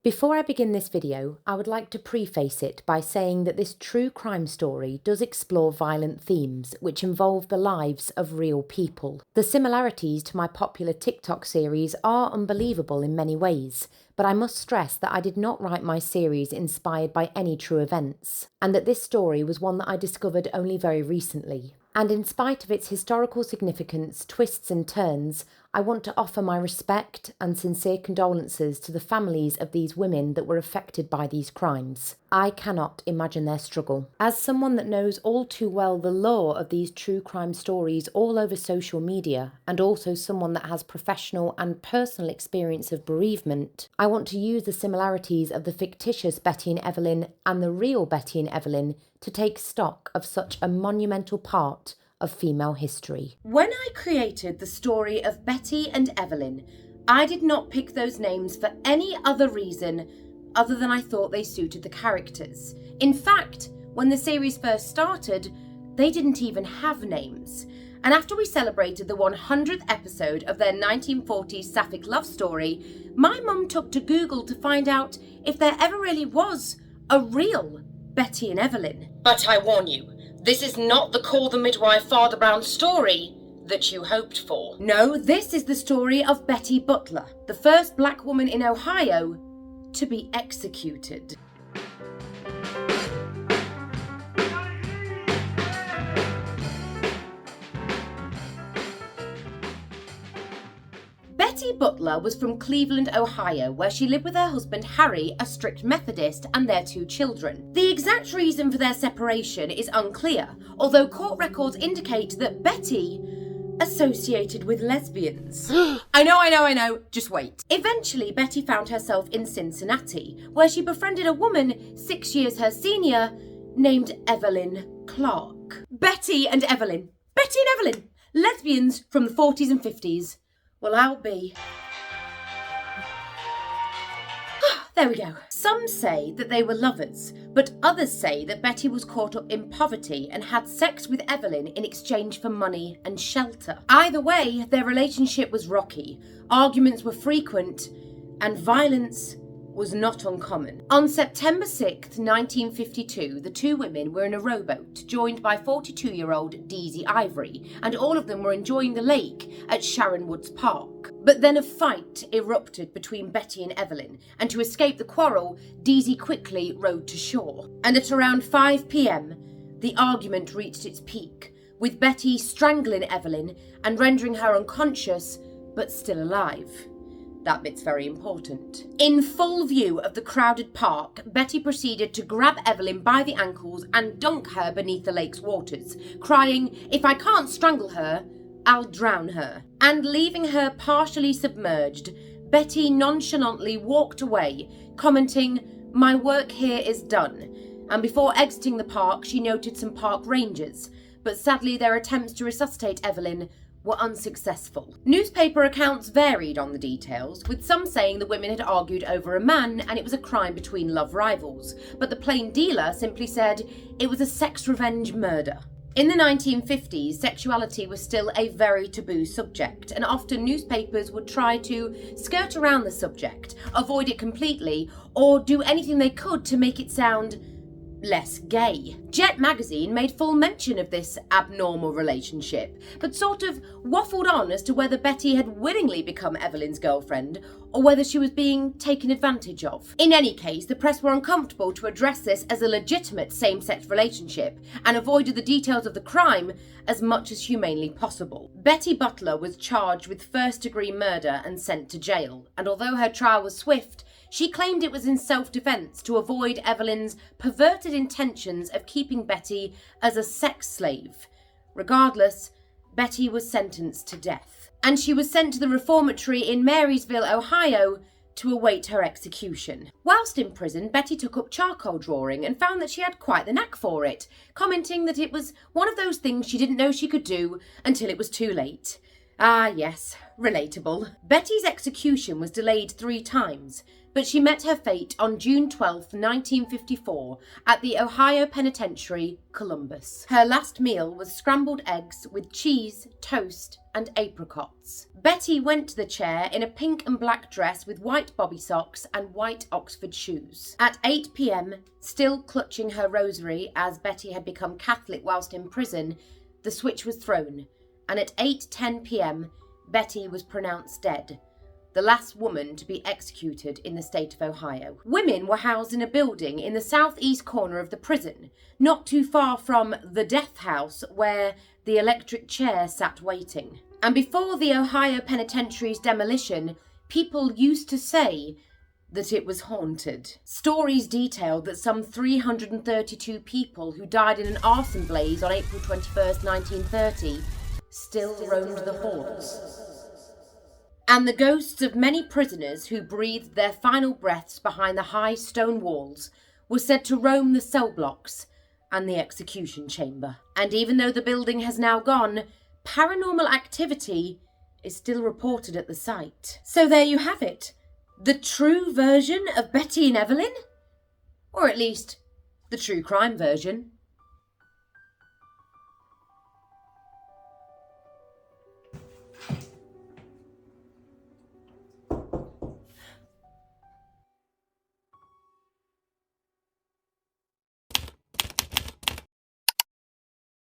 Before I begin this video, I would like to preface it by saying that this true crime story does explore violent themes which involve the lives of real people. The similarities to my popular TikTok series are unbelievable in many ways, but I must stress that I did not write my series inspired by any true events, and that this story was one that I discovered only very recently. And in spite of its historical significance, twists and turns, I want to offer my respect and sincere condolences to the families of these women that were affected by these crimes. I cannot imagine their struggle. As someone that knows all too well the lore of these true crime stories all over social media, and also someone that has professional and personal experience of bereavement, I want to use the similarities of the fictitious Betty and Evelyn and the real Betty and Evelyn to take stock of such a monumental part of female history. When I created the story of Betty and Evelyn, I did not pick those names for any other reason other than I thought they suited the characters. In fact, when the series first started, they didn't even have names. And after we celebrated the 100th episode of their 1940s sapphic love story, my mum took to Google to find out if there ever really was a real Betty and Evelyn. But I warn you, this is not the Call the Midwife Father Brown story that you hoped for. No, this is the story of Betty Butler, the first black woman in Ohio to be executed. Betty Butler was from Cleveland, Ohio, where she lived with her husband Harry, a strict Methodist, and their 2 children. The exact reason for their separation is unclear, although court records indicate that Betty associated with lesbians. I know, just wait. Eventually, Betty found herself in Cincinnati, where she befriended a woman 6 years her senior named Evelyn Clark. Betty and Evelyn, lesbians from the 40s and 50s. Well, I'll be. There we go. Some say that they were lovers, but others say that Betty was caught up in poverty and had sex with Evelyn in exchange for money and shelter. Either way, their relationship was rocky, arguments were frequent, and violence was not uncommon. On September 6th, 1952, the 2 women were in a rowboat, joined by 42-year-old Deezy Ivory, and all of them were enjoying the lake at Sharon Woods Park. But then a fight erupted between Betty and Evelyn, and to escape the quarrel, Deezy quickly rowed to shore. And at around 5 p.m, the argument reached its peak, with Betty strangling Evelyn and rendering her unconscious, but still alive. That bit's very important. In full view of the crowded park, Betty proceeded to grab Evelyn by the ankles and dunk her beneath the lake's waters, crying, "If I can't strangle her, I'll drown her." And leaving her partially submerged, Betty nonchalantly walked away, commenting, "My work here is done." And before exiting the park, she noted some park rangers, but sadly their attempts to resuscitate Evelyn were unsuccessful. Newspaper accounts varied on the details, with some saying the women had argued over a man and it was a crime between love rivals, but the Plain Dealer simply said it was a sex revenge murder. In the 1950s, sexuality was still a very taboo subject, and often newspapers would try to skirt around the subject, avoid it completely, or do anything they could to make it sound less gay. Jet magazine made full mention of this abnormal relationship, but sort of waffled on as to whether Betty had willingly become Evelyn's girlfriend or whether she was being taken advantage of. In any case, the press were uncomfortable to address this as a legitimate same-sex relationship and avoided the details of the crime as much as humanely possible. Betty Butler was charged with first-degree murder and sent to jail, and although her trial was swift, she claimed it was in self-defense to avoid Evelyn's perverted intentions of keeping Betty as a sex slave. Regardless, Betty was sentenced to death, and she was sent to the reformatory in Marysville, Ohio, to await her execution. Whilst in prison, Betty took up charcoal drawing and found that she had quite the knack for it, commenting that it was one of those things she didn't know she could do until it was too late. Ah yes, relatable. Betty's execution was delayed 3 times, but she met her fate on June 12, 1954, at the Ohio Penitentiary, Columbus. Her last meal was scrambled eggs with cheese, toast, and apricots. Betty went to the chair in a pink and black dress with white bobby socks and white Oxford shoes. At 8 p.m, still clutching her rosary as Betty had become Catholic whilst in prison, the switch was thrown, and at 8:10 p.m, Betty was pronounced dead, the last woman to be executed in the state of Ohio. Women were housed in a building in the southeast corner of the prison, not too far from the death house where the electric chair sat waiting. And before the Ohio Penitentiary's demolition, people used to say that it was haunted. Stories detailed that some 332 people who died in an arson blaze on April 21st, 1930, still roamed the halls. And the ghosts of many prisoners who breathed their final breaths behind the high stone walls were said to roam the cell blocks and the execution chamber. And even though the building has now gone, paranormal activity is still reported at the site. So there you have it. The true version of Betty and Evelyn? Or at least, the true crime version.